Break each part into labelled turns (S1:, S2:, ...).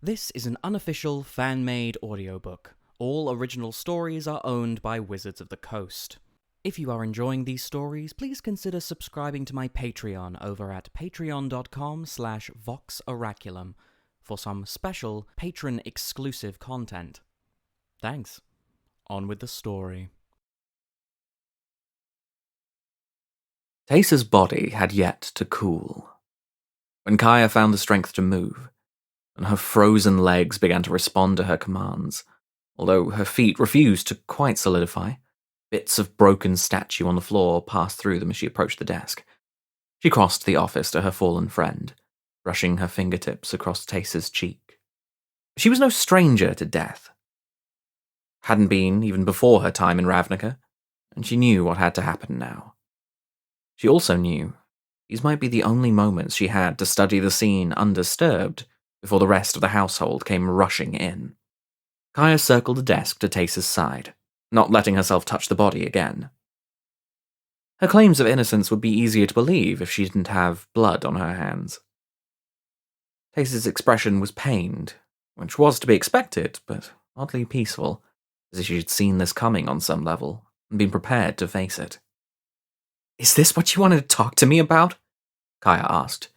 S1: This is an unofficial, fan-made audiobook. All original stories are owned by Wizards of the Coast. If you are enjoying these stories, please consider subscribing to my Patreon over at patreon.com/voxoraculum for some special patron-exclusive content. Thanks. On with the story.
S2: Teysa's body had yet to cool. When Kaya found the strength to move, and her frozen legs began to respond to her commands, although her feet refused to quite solidify, bits of broken statue on the floor passed through them as she approached the desk. She crossed the office to her fallen friend, brushing her fingertips across Teysa's cheek. She was no stranger to death. Hadn't been even before her time in Ravnica, and she knew what had to happen now. She also knew these might be the only moments she had to study the scene undisturbed before the rest of the household came rushing in. Kaya circled the desk to Teysa's side, not letting herself touch the body again. Her claims of innocence would be easier to believe if she didn't have blood on her hands. Teysa's expression was pained, which was to be expected, but oddly peaceful, as if she had seen this coming on some level and been prepared to face it. "Is this what you wanted to talk to me about?" Kaya asked.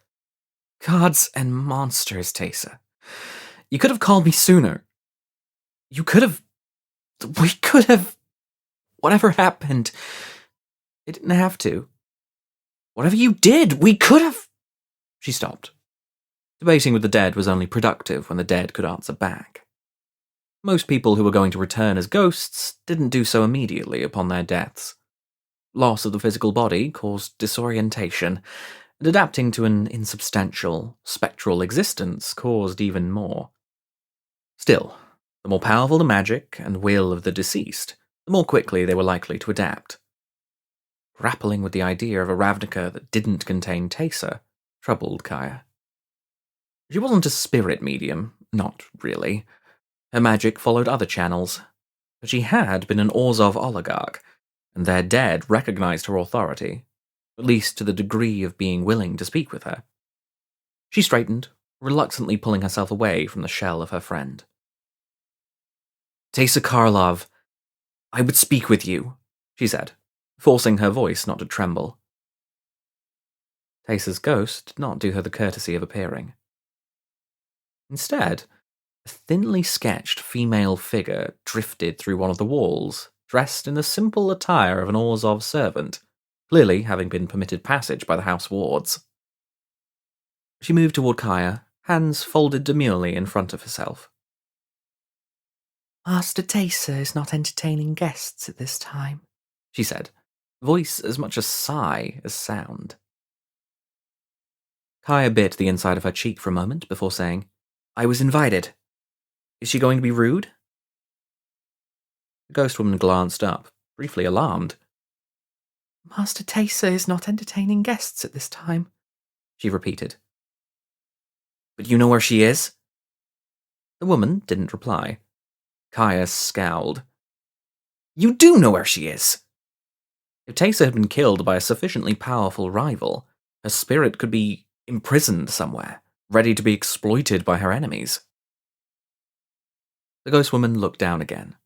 S2: "Gods and monsters, Teysa. You could have called me sooner. We could have... Whatever happened, it didn't have to. Whatever you did, we could have..." She stopped. Debating with the dead was only productive when the dead could answer back. Most people who were going to return as ghosts didn't do so immediately upon their deaths. Loss of the physical body caused disorientation, and adapting to an insubstantial, spectral existence caused even more. Still, the more powerful the magic and will of the deceased, the more quickly they were likely to adapt. Grappling with the idea of a Ravnica that didn't contain Teysa troubled Kaya. She wasn't a spirit medium, not really. Her magic followed other channels, but she had been an Orzhov oligarch, and their dead recognized her authority, at least to the degree of being willing to speak with her. She straightened, reluctantly pulling herself away from the shell of her friend. "Teysa Karlov, I would speak with you," she said, forcing her voice not to tremble. Teysa's ghost did not do her the courtesy of appearing. Instead, a thinly sketched female figure drifted through one of the walls, dressed in the simple attire of an Orzhov servant, clearly having been permitted passage by the house wards. She moved toward Kaya, hands folded demurely in front of herself. "Master Teysa is not entertaining guests at this time," she said, voice as much a sigh as sound. Kaya bit the inside of her cheek for a moment before saying, "I was invited. Is she going to be rude?" The ghost woman glanced up, briefly alarmed. "Master Teysa is not entertaining guests at this time," she repeated. "But you know where she is?" The woman didn't reply. Kaya scowled. "You do know where she is!" If Teysa had been killed by a sufficiently powerful rival, her spirit could be imprisoned somewhere, ready to be exploited by her enemies. The ghost woman looked down again.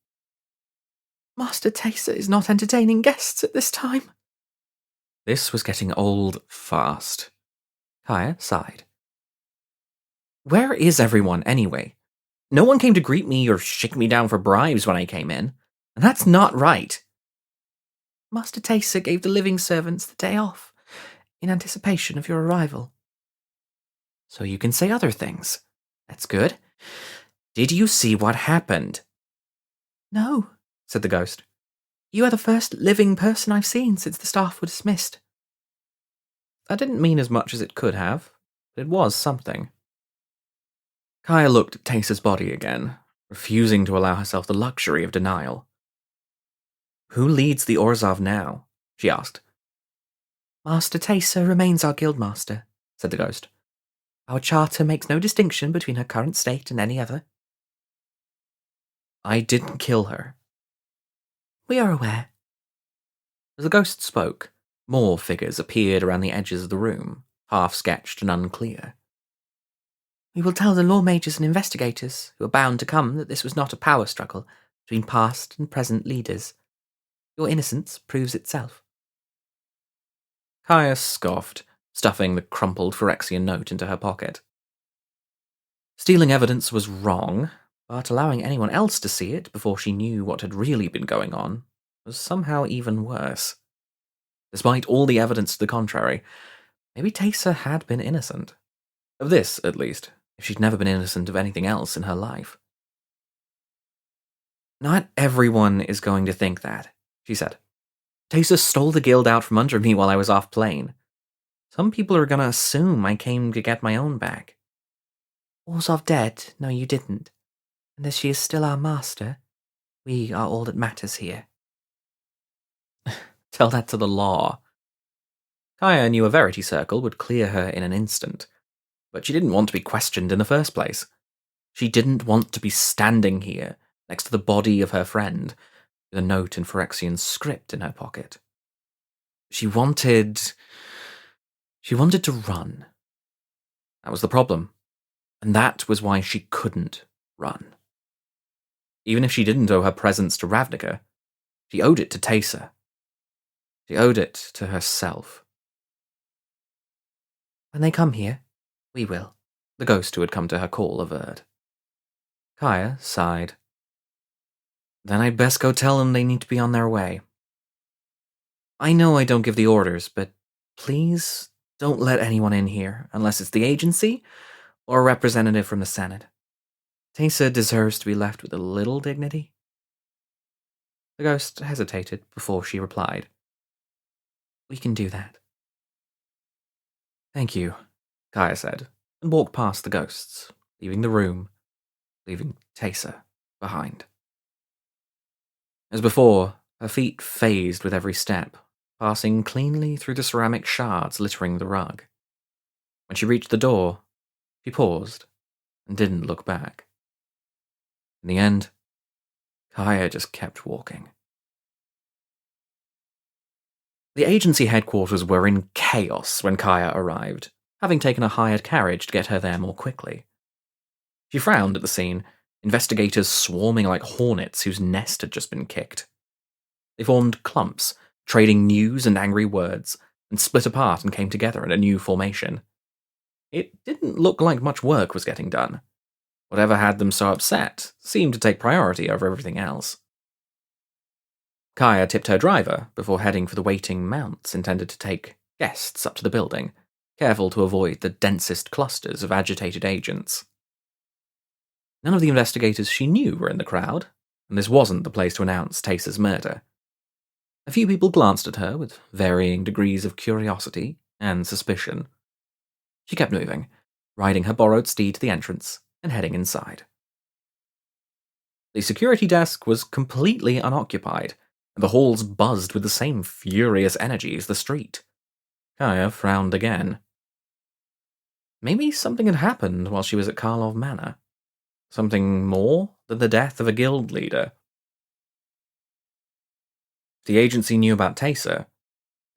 S2: "Master Teysa is not entertaining guests at this time." This was getting old fast. Kaya sighed. "Where is everyone, anyway? No one came to greet me or shake me down for bribes when I came in, and that's not right." "Master Teysa gave the living servants the day off, in anticipation of your arrival." "So you can say other things. That's good. Did you see what happened?" "No," said the ghost. "You are the first living person I've seen since the staff were dismissed." That didn't mean as much as it could have, but it was something. Kaya looked at Teysa's body again, refusing to allow herself the luxury of denial. "Who leads the Orzhov now?" she asked. "Master Teysa remains our guildmaster," said the ghost. "Our charter makes no distinction between her current state and any other." "I didn't kill her." "We are aware." As the ghost spoke, more figures appeared around the edges of the room, half-sketched and unclear. We will tell the law mages and investigators, who are bound to come, that this was not a power struggle between past and present leaders. Your innocence proves itself. Kaya scoffed, stuffing the crumpled Phyrexian note into her pocket. Stealing evidence was wrong, but allowing anyone else to see it before she knew what had really been going on was somehow even worse. Despite all the evidence to the contrary, maybe Teysa had been innocent. Of this, at least, if she'd never been innocent of anything else in her life. Not everyone is going to think that, she said. Teysa stole the guild out from under me while I was off plane. Some people are going to assume I came to get my own back. Orzhov dead? No, you didn't. And as she is still our master, we are all that matters here. Tell that to the law. Kaya knew a Verity Circle would clear her in an instant, but she didn't want to be questioned in the first place. She didn't want to be standing here, next to the body of her friend, with a note in Phyrexian script in her pocket. She wanted to run. That was the problem, and that was why she couldn't run. Even if she didn't owe her presence to Ravnica, she owed it to Teysa. She owed it to herself. When they come here, we will, the ghost who had come to her call averred. Kaya sighed. Then I'd best go tell them they need to be on their way. I know I don't give the orders, but please don't let anyone in here unless it's the agency or a representative from the Senate. Teysa deserves to be left with a little dignity. The ghost hesitated before she replied. We can do that. Thank you, Kaya said, and walked past the ghosts, leaving the room, leaving Teysa behind. As before, her feet phased with every step, passing cleanly through the ceramic shards littering the rug. When she reached the door, she paused and didn't look back. In the end, Kaya just kept walking. The agency headquarters were in chaos when Kaya arrived, having taken a hired carriage to get her there more quickly. She frowned at the scene, investigators swarming like hornets whose nest had just been kicked. They formed clumps, trading news and angry words, and split apart and came together in a new formation. It didn't look like much work was getting done. Whatever had them so upset seemed to take priority over everything else. Kaya tipped her driver before heading for the waiting mounts intended to take guests up to the building, careful to avoid the densest clusters of agitated agents. None of the investigators she knew were in the crowd, and this wasn't the place to announce Teysa's murder. A few people glanced at her with varying degrees of curiosity and suspicion. She kept moving, riding her borrowed steed to the entrance and heading inside. The security desk was completely unoccupied, and the halls buzzed with the same furious energy as the street. Kaya frowned again. Maybe something had happened while she was at Karlov Manor. Something more than the death of a guild leader. If the agency knew about Teysa,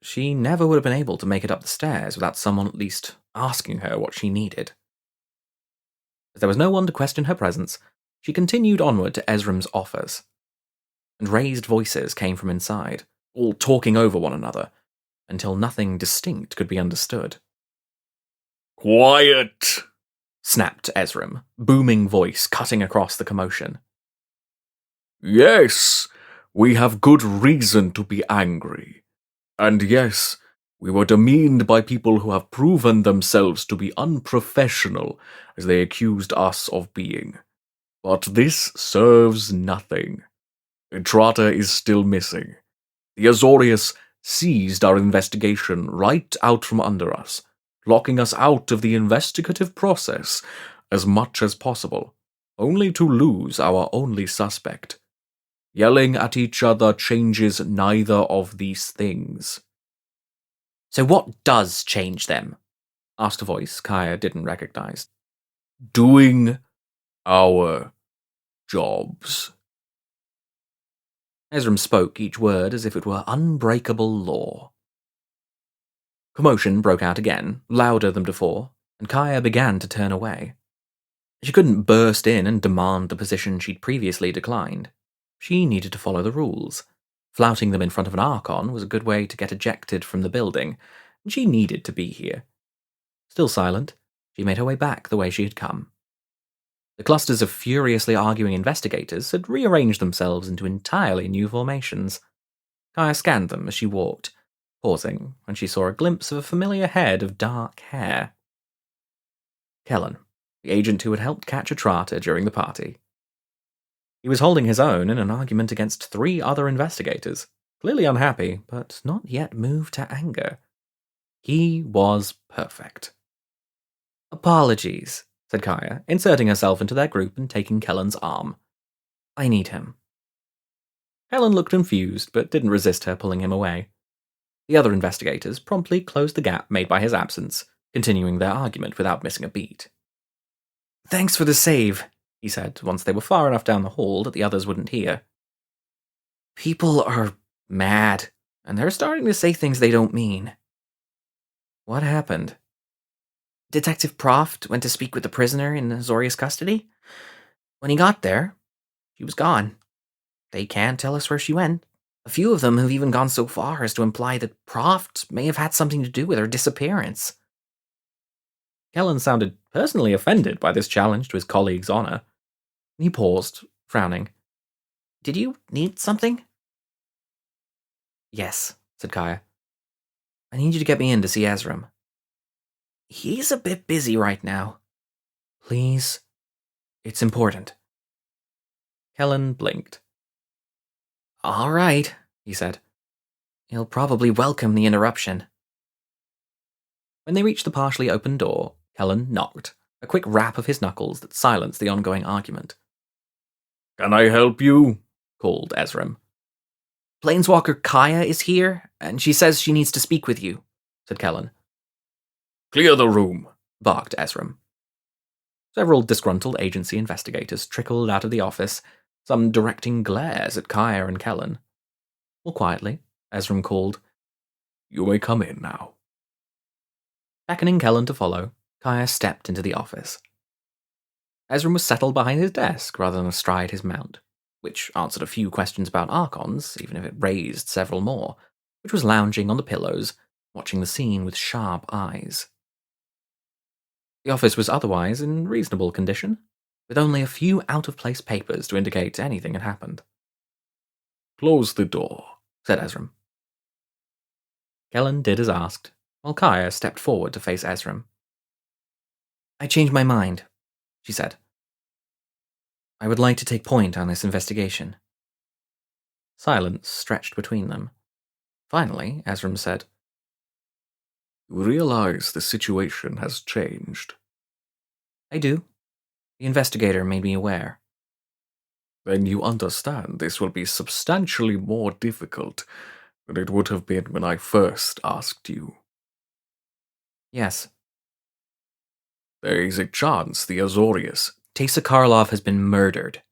S2: she never would have been able to make it up the stairs without someone at least asking her what she needed. As there was no one to question her presence, she continued onward to Ezram's office. And raised voices came from inside, all talking over one another, until nothing distinct could be understood.
S3: Quiet!
S2: Snapped Ezram, booming voice cutting across the commotion.
S3: Yes, we have good reason to be angry. And yes, we were demeaned by people who have proven themselves to be unprofessional as they accused us of being. But this serves nothing. Entrata is still missing. The Azorius seized our investigation right out from under us, locking us out of the investigative process as much as possible, only to lose our only suspect. Yelling at each other changes neither of these things.
S2: So what does change them? Asked a voice Kaya didn't recognize.
S3: Doing our jobs.
S2: Ezram spoke each word as if it were unbreakable law. Commotion broke out again, louder than before, and Kaya began to turn away. She couldn't burst in and demand the position she'd previously declined. She needed to follow the rules. Flouting them in front of an Archon was a good way to get ejected from the building, and she needed to be here. Still silent, she made her way back the way she had come. The clusters of furiously arguing investigators had rearranged themselves into entirely new formations. Kaya scanned them as she walked, pausing when she saw a glimpse of a familiar head of dark hair. Kellen, the agent who had helped catch Atrata during the party. He was holding his own in an argument against 3 other investigators, clearly unhappy, but not yet moved to anger. He was perfect. "Apologies," said Kaya, inserting herself into their group and taking Kellen's arm. "I need him." Kellen looked confused, but didn't resist her pulling him away. The other investigators promptly closed the gap made by his absence, continuing their argument without missing a beat. "Thanks for the save," he said, once they were far enough down the hall that the others wouldn't hear. "People are mad, and they're starting to say things they don't mean." "What happened?" "Detective Proft went to speak with the prisoner in Azorius custody. When he got there, she was gone. They can't tell us where she went. A few of them have even gone so far as to imply that Proft may have had something to do with her disappearance." Kellen sounded personally offended by this challenge to his colleague's honor. He paused, frowning. "Did you need something?" "Yes," said Kaya. "I need you to get me in to see Ezram." "He's a bit busy right now." "Please? It's important." Kellen blinked. "All right," he said. "He'll probably welcome the interruption." When they reached the partially open door, Kellen knocked, a quick rap of his knuckles that silenced the ongoing argument.
S3: "Can I help you?"
S2: called Ezram. "Planeswalker Kaya is here, and she says she needs to speak with you," said Kellen.
S3: "Clear the room,"
S2: barked Ezram. Several disgruntled agency investigators trickled out of the office, some directing glares at Kaya and Kellen. More quietly, Ezram called,
S3: "You may come in now."
S2: Beckoning Kellen to follow, Kaya stepped into the office. Ezram was settled behind his desk rather than astride his mount, which answered a few questions about Archons, even if it raised several more, which was lounging on the pillows, watching the scene with sharp eyes. The office was otherwise in reasonable condition, with only a few out-of-place papers to indicate anything had happened.
S3: "Close the door,"
S2: said Ezram. Kellen did as asked, while Kaya stepped forward to face Ezram. "I changed my mind," she said. "I would like to take point on this investigation." Silence stretched between them. Finally, Ezram said,
S3: "You realize the situation has changed?"
S2: "I do. The investigator made me aware."
S3: "Then you understand this will be substantially more difficult than it would have been when I first asked you."
S2: "Yes."
S3: "There is a chance the Azorius—"
S2: "Teysa Karlov has been murdered."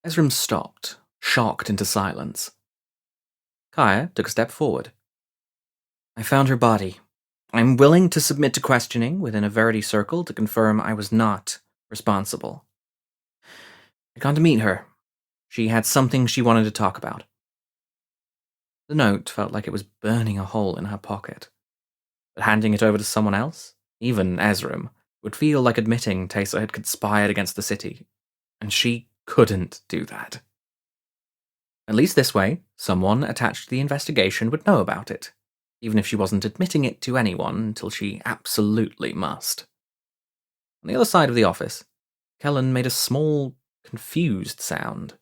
S2: Ezram stopped, shocked into silence. Kaya took a step forward. "I found her body. I'm willing to submit to questioning within a Verity circle to confirm I was not responsible. I'd gone to meet her. She had something she wanted to talk about." The note felt like it was burning a hole in her pocket. But handing it over to someone else, even Ezram, would feel like admitting Teysa had conspired against the city, and she couldn't do that. At least this way, someone attached to the investigation would know about it, even if she wasn't admitting it to anyone until she absolutely must. On the other side of the office, Kellen made a small, confused sound.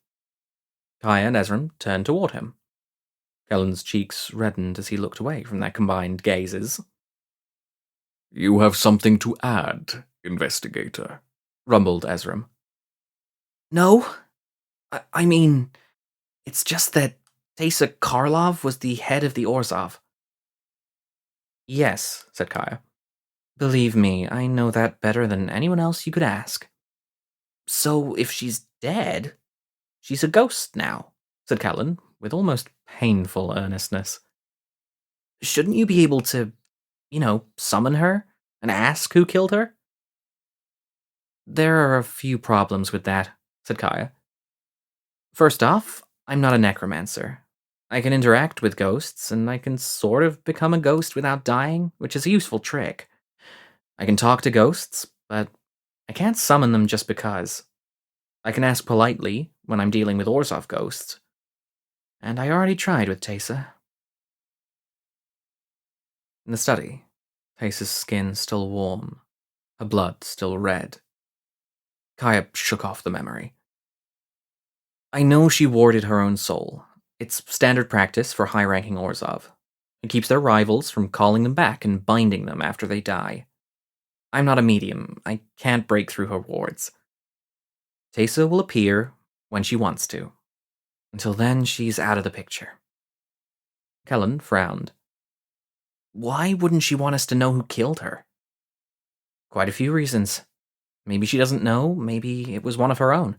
S2: Kaya and Ezram turned toward him. Kellen's cheeks reddened as he looked away from their combined gazes.
S3: "You have something to add, investigator,"
S2: rumbled Ezram. "No. I mean, it's just that Teysa Karlov was the head of the Orzhov." "Yes," said Kaya. "Believe me, I know that better than anyone else you could ask." "So if she's dead, she's a ghost now," said Kellen, with almost painful earnestness. "Shouldn't you be able to, summon her and ask who killed her?" There are a few problems with that, said Kaya. First off, I'm not a necromancer. I can interact with ghosts, and I can sort of become a ghost without dying, which is a useful trick. I can talk to ghosts, but I can't summon them just because. I can ask politely when I'm dealing with Orzhov ghosts. And I already tried with Teysa. In the study, Teysa's skin still warm, her blood still red. Kaya shook off the memory. I know she warded her own soul. It's standard practice for high-ranking Orzhov. It keeps their rivals from calling them back and binding them after they die. I'm not a medium. I can't break through her wards. Teysa will appear when she wants to. Until then, she's out of the picture. Kellen frowned. Why wouldn't she want us to know who killed her? Quite a few reasons. Maybe she doesn't know, maybe it was one of her own.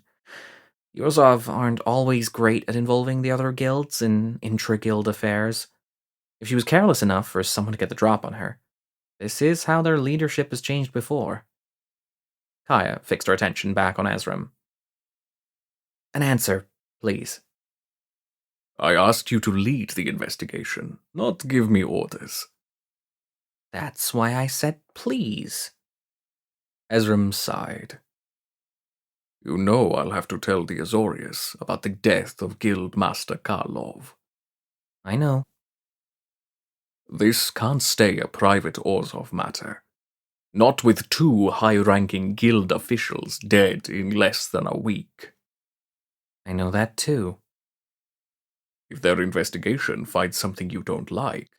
S2: Orzhov aren't always great at involving the other guilds in intra-guild affairs. If she was careless enough for someone to get the drop on her, this is how their leadership has changed before. Kaya fixed her attention back on Ezram. An answer, please.
S3: I asked you to lead the investigation, not give me orders.
S2: That's why I said please.
S3: Ezram sighed. You know I'll have to tell the Azorius about the death of Guild Master Karlov.
S2: I know.
S3: This can't stay a private Orzhov matter. Not with 2 high-ranking guild officials dead in less than a week.
S2: I know that too.
S3: If their investigation finds something you don't like,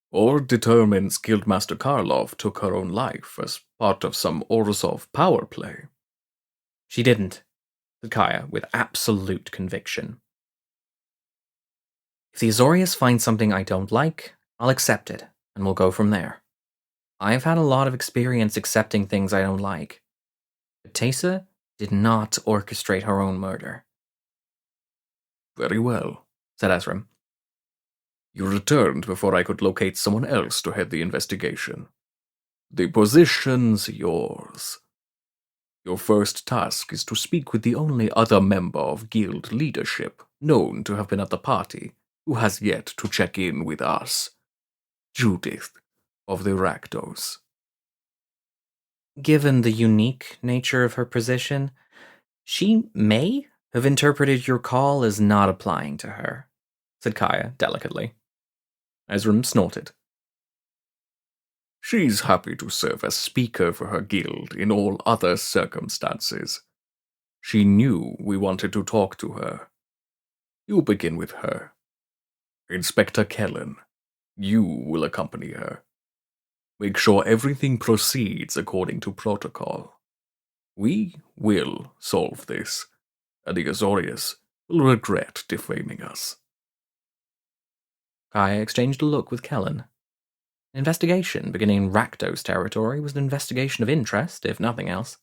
S3: or determines Guildmaster Karlov took her own life as part of some Orzhov power play.
S2: She didn't, said Kaya with absolute conviction. If the Azorius find something I don't like, I'll accept it, and we'll go from there. I've had a lot of experience accepting things I don't like. But Teysa did not orchestrate her own murder.
S3: Very well, said Ezram. You returned before I could locate someone else to head the investigation. The position's yours. Your first task is to speak with the only other member of guild leadership known to have been at the party who has yet to check in with us. Judith of the Rakdos.
S2: Given the unique nature of her position, she may have interpreted your call as not applying to her, said Kaya delicately. Ezram snorted.
S3: She's happy to serve as speaker for her guild in all other circumstances. She knew we wanted to talk to her. You begin with her. Inspector Kellen, you will accompany her. Make sure everything proceeds according to protocol. We will solve this, and the Azorius will regret defaming us.
S2: Kaya exchanged a look with Kellen. An investigation beginning in Rakdos territory was an investigation of interest, if nothing else.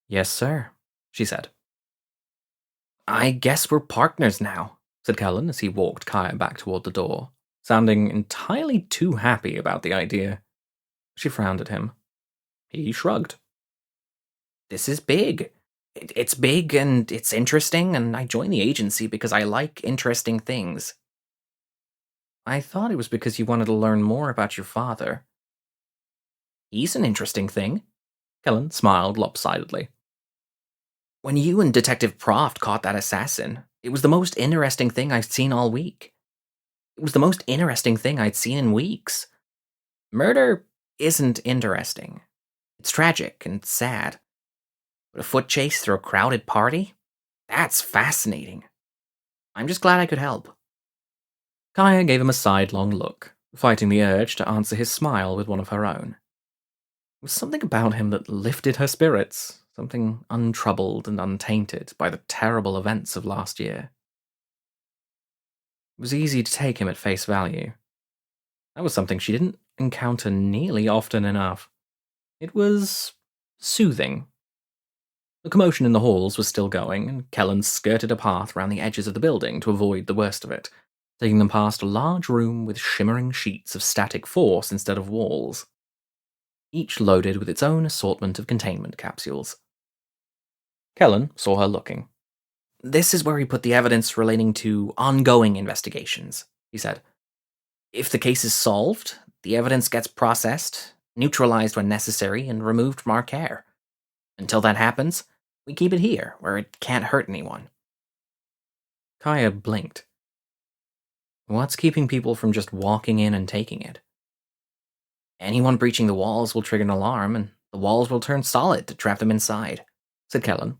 S2: Yes, sir, she said. I guess we're partners now, said Kellen as he walked Kaya back toward the door, sounding entirely too happy about the idea. She frowned at him. He shrugged. This is big. It's big and it's interesting, and I joined the agency because I like interesting things. I thought it was because you wanted to learn more about your father. He's an interesting thing. Kellen smiled lopsidedly. When you and Detective Proft caught that assassin, it was the most interesting thing I've seen all week. It was the most interesting thing I'd seen in weeks. Murder isn't interesting. It's tragic and sad. But a foot chase through a crowded party? That's fascinating. I'm just glad I could help. Kaya gave him a sidelong look, fighting the urge to answer his smile with one of her own. There was something about him that lifted her spirits, something untroubled and untainted by the terrible events of last year. It was easy to take him at face value. That was something she didn't encounter nearly often enough. It was soothing. The commotion in the halls was still going, and Kellen skirted a path round the edges of the building to avoid the worst of it, taking them past a large room with shimmering sheets of static force instead of walls. each loaded with its own assortment of containment capsules. Kellen saw her looking. "This is where we put the evidence relating to ongoing investigations," he said. "If the case is solved, the evidence gets processed, neutralized when necessary, and removed from our care. Until that happens, we keep it here, where it can't hurt anyone." Kaya blinked. What's keeping people from just walking in and taking it? "Anyone breaching the walls will trigger an alarm, and the walls will turn solid to trap them inside," said Kellen.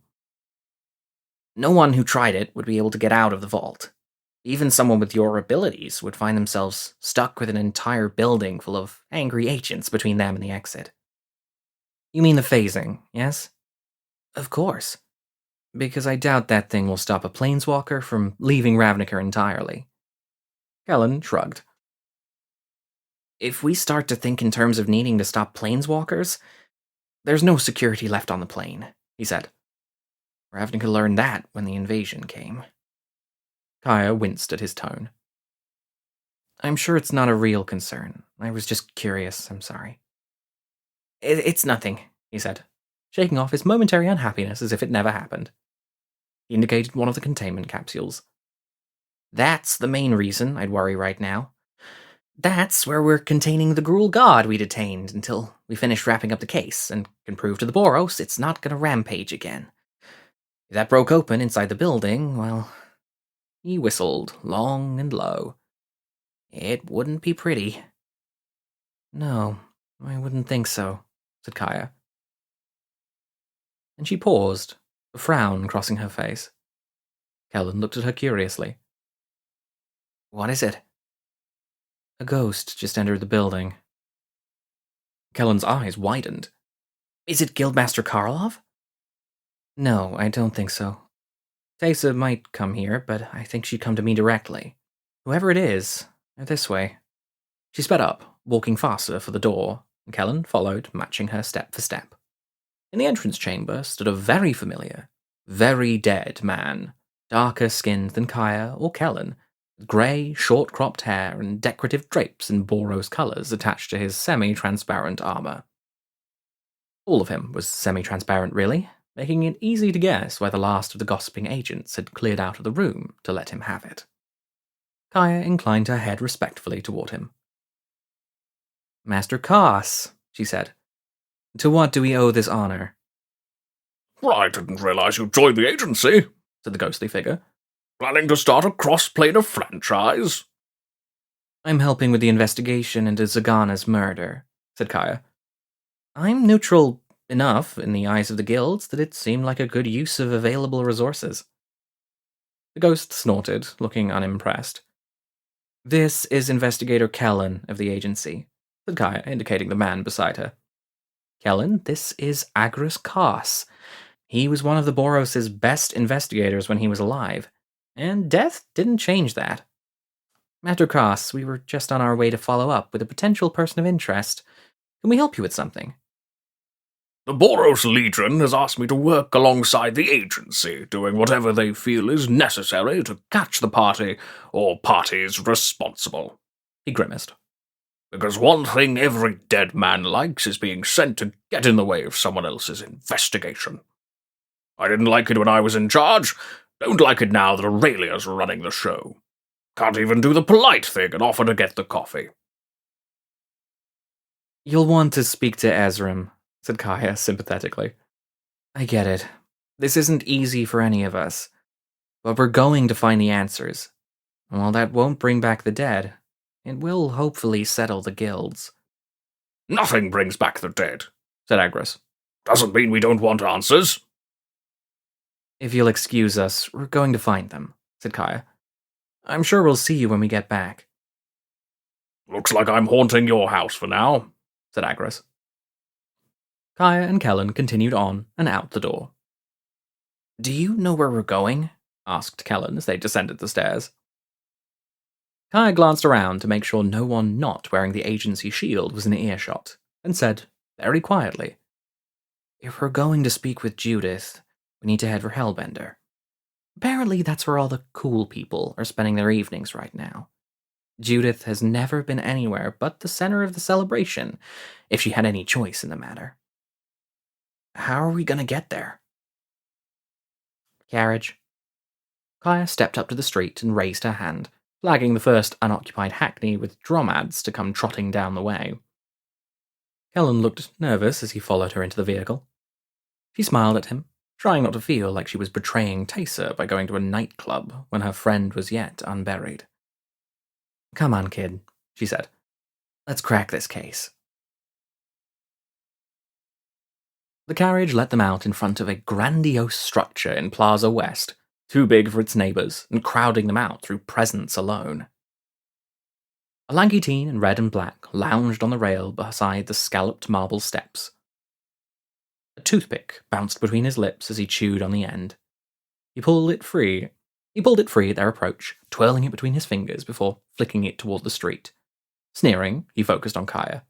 S2: "No one who tried it would be able to get out of the vault. Even someone with your abilities would find themselves stuck with an entire building full of angry agents between them and the exit." "You mean the phasing, yes?" "Of course. Because I doubt that thing will stop a planeswalker from leaving Ravnica entirely." Kellen shrugged. "If we start to think in terms of needing to stop planeswalkers, there's no security left on the plane," he said. "Ravnica learned that when the invasion came." Kaya winced at his tone. "I'm sure it's not a real concern. I was just curious, I'm sorry." It's nothing," he said, shaking off his momentary unhappiness as if it never happened. He indicated one of the containment capsules. "That's the main reason I'd worry right now. That's where we're containing the Gruul god we detained until we finish wrapping up the case and can prove to the Boros it's not going to rampage again. If that broke open inside the building, well..." He whistled long and low. "It wouldn't be pretty." "No, I wouldn't think so," said Kaya. And she paused, a frown crossing her face. Kellen looked at her curiously. "What is it?" "A ghost just entered the building." Kellen's eyes widened. "Is it Guildmaster Karlov?" "No, I don't think so. Teysa might come here, but I think she'd come to me directly. Whoever it is, they're this way." She sped up, walking faster for the door, and Kellen followed, matching her step for step. In the entrance chamber stood a very familiar, very dead man, darker skinned than Kaya or Kellen, with grey, short-cropped hair and decorative drapes in Boros colours attached to his semi-transparent armour. All of him was semi-transparent, really, making it easy to guess why the last of the gossiping agents had cleared out of the room to let him have it. Kaya inclined her head respectfully toward him. "Master Koss," she said. "To what do we owe this honor?"
S3: "I didn't realize you joined the agency," said the ghostly figure. "Planning to start a cross-planar franchise?"
S2: "I'm helping with the investigation into Zagana's murder," said Kaya. "I'm neutral enough in the eyes of the guilds that it seemed like a good use of available resources." The ghost snorted, looking unimpressed. "This is Investigator Kellen of the agency," said Kaya, indicating the man beside her. "Kellen, this is Agris Koss. He was one of the Boros' best investigators when he was alive, and death didn't change that. Master Koss, we were just on our way to follow up with a potential person of interest. Can we help you with something?"
S3: "The Boros Legion has asked me to work alongside the agency, doing whatever they feel is necessary to catch the party or parties responsible," he grimaced. "Because one thing every dead man likes is being sent to get in the way of someone else's investigation. I didn't like it when I was in charge, don't like it now that Aurelia's running the show. Can't even do the polite thing and offer to get the coffee."
S2: "You'll want to speak to Ezram," said Kaya sympathetically. "I get it. This isn't easy for any of us. But we're going to find the answers. And while that won't bring back the dead, it will hopefully settle the guilds."
S3: "Nothing brings back the dead," said Agris. "Doesn't mean we don't want answers."
S2: "If you'll excuse us, we're going to find them," said Kaya. "I'm sure we'll see you when we get back."
S3: "Looks like I'm haunting your house for now," said Agris.
S2: Kaya and Kellen continued on and out the door. "Do you know where we're going?" asked Kellen as they descended the stairs. Kaya glanced around to make sure no one not wearing the agency shield was in earshot, and said, very quietly, "If we're going to speak with Judith, we need to head for Hellbender. Apparently that's where all the cool people are spending their evenings right now. Judith has never been anywhere but the center of the celebration, if she had any choice in the matter. How are we going to get there? Carriage. Kaya stepped up to the street and raised her hand, flagging the first unoccupied hackney with dromads to come trotting down the way. Kellen looked nervous as he followed her into the vehicle. She smiled at him, trying not to feel like she was betraying Teysa by going to a nightclub when her friend was yet unburied. Come on, kid, she said. Let's crack this case. The carriage let them out in front of a grandiose structure in Plaza West, too big for its neighbors and crowding them out through presence alone. A lanky teen in red and black lounged on the rail beside the scalloped marble steps. A toothpick bounced between his lips as he chewed on the end. He pulled it free at their approach, twirling it between his fingers before flicking it toward the street. Sneering, he focused on Kaya.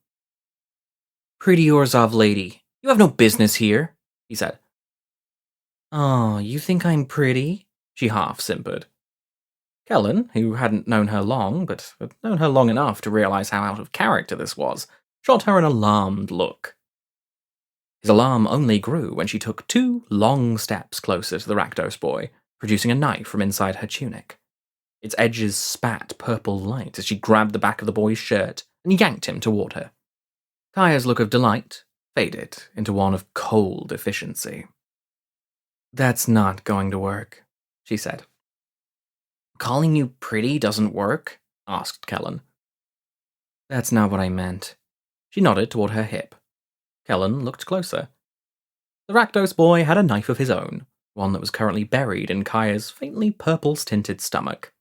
S2: Pretty Orzhov lady, you have no business here, he said. Oh, you think I'm pretty? She half simpered. Kellen, who hadn't known her long, but had known her long enough to realize how out of character this was, shot her an alarmed look. His alarm only grew when she took 2 long steps closer to the Rakdos boy, producing a knife from inside her tunic. Its edges spat purple light as she grabbed the back of the boy's shirt and yanked him toward her. Kaya's look of delight faded into one of cold efficiency. That's not going to work, she said. Calling you pretty doesn't work? Asked Kellen. That's not what I meant. She nodded toward her hip. Kellen looked closer. The Rakdos boy had a knife of his own, one that was currently buried in Kaya's faintly purple-tinted stomach.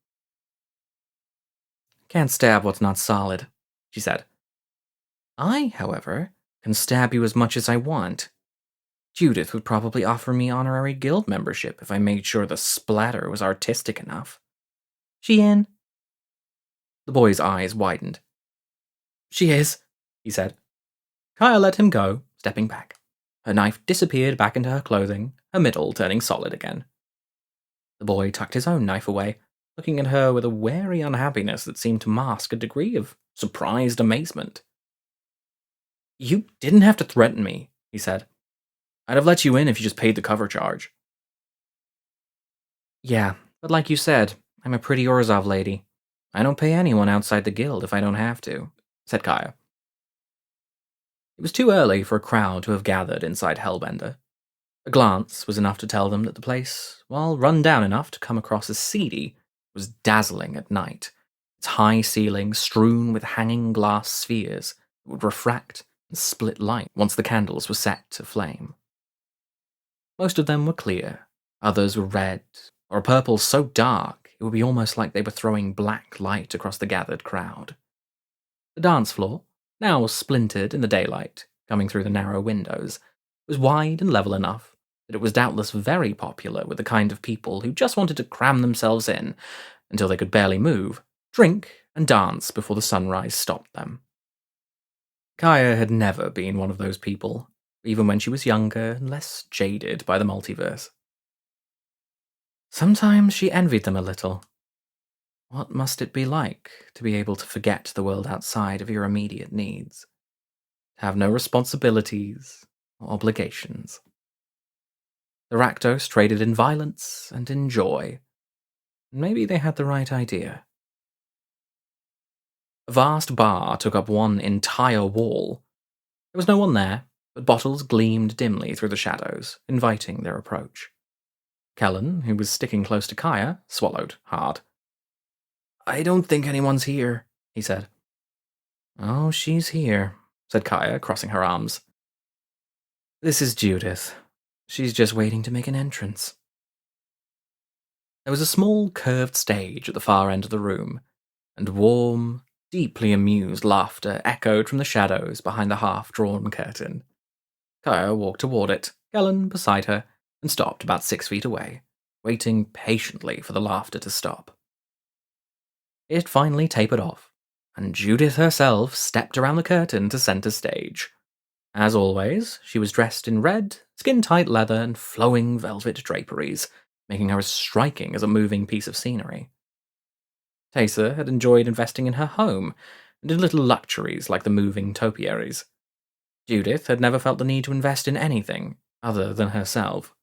S2: Can't stab what's not solid, she said. I, however, can stab you as much as I want. Judith would probably offer me honorary guild membership if I made sure the splatter was artistic enough. She in? The boy's eyes widened. She is, he said. Kaya let him go, stepping back. Her knife disappeared back into her clothing, her middle turning solid again. The boy tucked his own knife away, looking at her with a wary unhappiness that seemed to mask a degree of surprised amazement. You didn't have to threaten me, he said. I'd have let you in if you just paid the cover charge. Yeah, but like you said, I'm a pretty Orzhov lady. I don't pay anyone outside the guild if I don't have to, said Kaya. It was too early for a crowd to have gathered inside Hellbender. A glance was enough to tell them that the place, while run down enough to come across as seedy, was dazzling at night, its high ceiling strewn with hanging glass spheres that would refract and split light once the candles were set to flame. Most of them were clear, others were red, or a purple so dark it would be almost like they were throwing black light across the gathered crowd. The dance floor, now splintered in the daylight, coming through the narrow windows, was wide and level enough that it was doubtless very popular with the kind of people who just wanted to cram themselves in until they could barely move, drink, and dance before the sunrise stopped them. Kaya had never been one of those people, even when she was younger and less jaded by the multiverse. Sometimes she envied them a little. What must it be like to be able to forget the world outside of your immediate needs? To have no responsibilities or obligations. The Rakdos traded in violence and in joy. Maybe they had the right idea. A vast bar took up one entire wall. There was no one there, but bottles gleamed dimly through the shadows, inviting their approach. Kellen, who was sticking close to Kaya, swallowed hard. I don't think anyone's here, he said. Oh, she's here, said Kaya, crossing her arms. This is Judith. She's just waiting to make an entrance. There was a small curved stage at the far end of the room, and warm, deeply amused laughter echoed from the shadows behind the half-drawn curtain. Kaya walked toward it, Kellen beside her, and stopped about 6 feet away, waiting patiently for the laughter to stop. It finally tapered off, and Judith herself stepped around the curtain to center stage. As always, she was dressed in red, skin-tight leather and flowing velvet draperies, making her as striking as a moving piece of scenery. Teysa had enjoyed investing in her home and in little luxuries like the moving topiaries. Judith had never felt the need to invest in anything other than herself.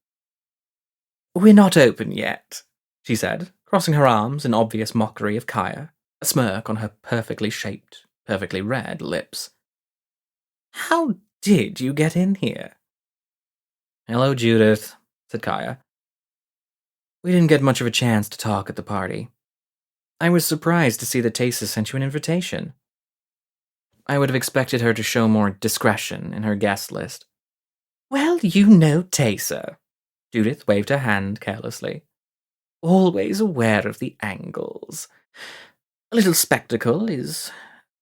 S2: "We're not open yet," she said, crossing her arms in obvious mockery of Kaya, a smirk on her perfectly shaped, perfectly red lips. "How did you get in here?" "Hello, Judith," said Kaya. "We didn't get much of a chance to talk at the party. I was surprised to see that Teysa sent you an invitation. I would have expected her to show more discretion in her guest list." "Well, you know Teysa." Judith waved her hand carelessly. "Always aware of the angles. A little spectacle is...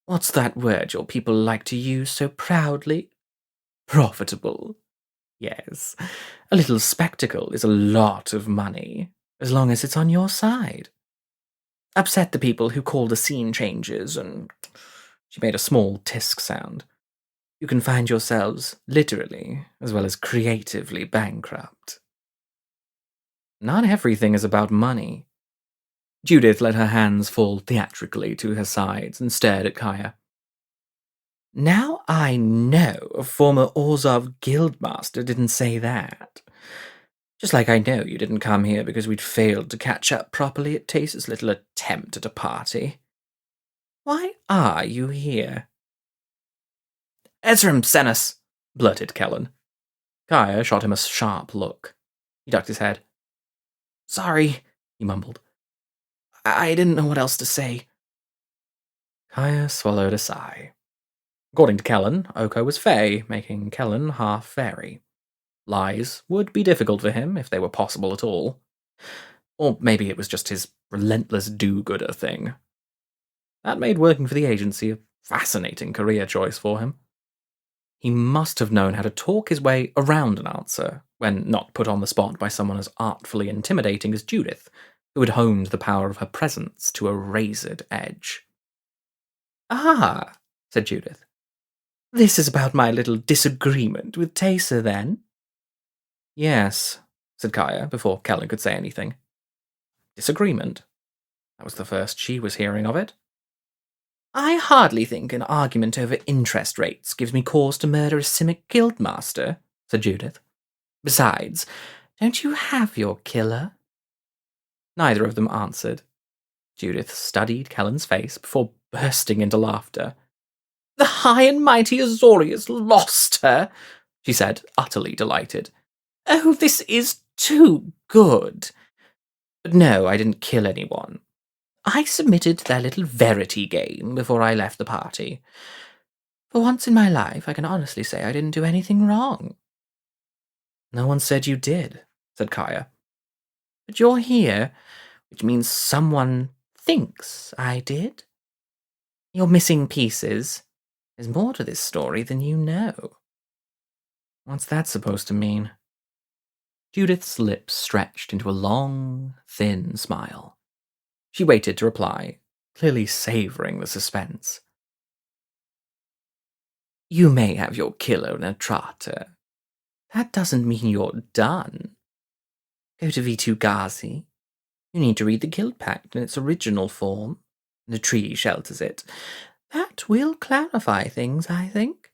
S2: what's that word your people like to use so proudly? Profitable. Yes, a little spectacle is a lot of money, as long as it's on your side. Upset the people who call the scene changes, and..." She made a small tisk sound. "You can find yourselves literally, as well as creatively bankrupt." "Not everything is about money." Judith let her hands fall theatrically to her sides and stared at Kaya. "Now I know a former Orzhov guildmaster didn't say that. Just like I know you didn't come here because we'd failed to catch up properly at Teysa's little attempt at a party. Why are you here?" "Ezram sent us," blurted Kellen. Kaya shot him a sharp look. He ducked his head. "Sorry," he mumbled. I didn't know what else to say." Kaya swallowed a sigh. According to Kellen, Oko was Fae, making Kellen half fairy. Lies would be difficult for him, if they were possible at all. Or maybe it was just his relentless do-gooder thing. That made working for the agency a fascinating career choice for him. He must have known how to talk his way around an answer, when not put on the spot by someone as artfully intimidating as Judith, who had honed the power of her presence to a razored edge. "Ah," said Judith. "This is about my little disagreement with Teysa, then?" "Yes," said Kaya, before Kellen could say anything. Disagreement? That was the first she was hearing of it. "I hardly think an argument over interest rates gives me cause to murder a Simic guildmaster," said Judith. "Besides, don't you have your killer?" Neither of them answered. Judith studied Kellen's face before bursting into laughter. "The high and mighty Azorius lost her," she said, utterly delighted. "Oh, this is too good. But no, I didn't kill anyone. I submitted to their little verity game before I left the party. For once in my life, I can honestly say I didn't do anything wrong." "No one said you did," said Kaya. "But you're here, which means someone thinks I did. You're missing pieces. There's more to this story than you know." "What's that supposed to mean?" Judith's lips stretched into a long, thin smile. She waited to reply, clearly savoring the suspense. "You may have your killer in a trotter. That doesn't mean you're done. Go to V2 Ghazi. You need to read the Guild Pact in its original form. The tree shelters it. That will clarify things, I think."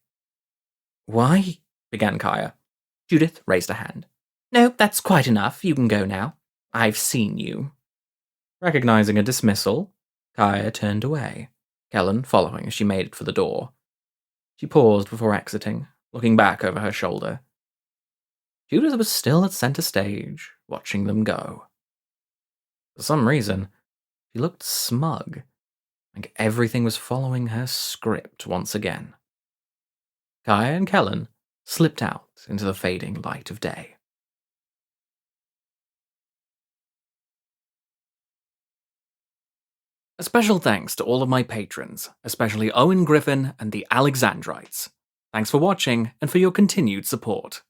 S2: "Why?" began Kaya. Judith raised a hand. "No, that's quite enough. You can go now. I've seen you." Recognizing a dismissal, Kaya turned away, Kellen following as she made it for the door. She paused before exiting, looking back over her shoulder. Judith was still at center stage, watching them go. For some reason, she looked smug, like everything was following her script once again. Kaya and Kellen slipped out into the fading light of day. A special thanks to all of my patrons, especially Owen Griffin and the Alexandrites. Thanks for watching and for your continued support.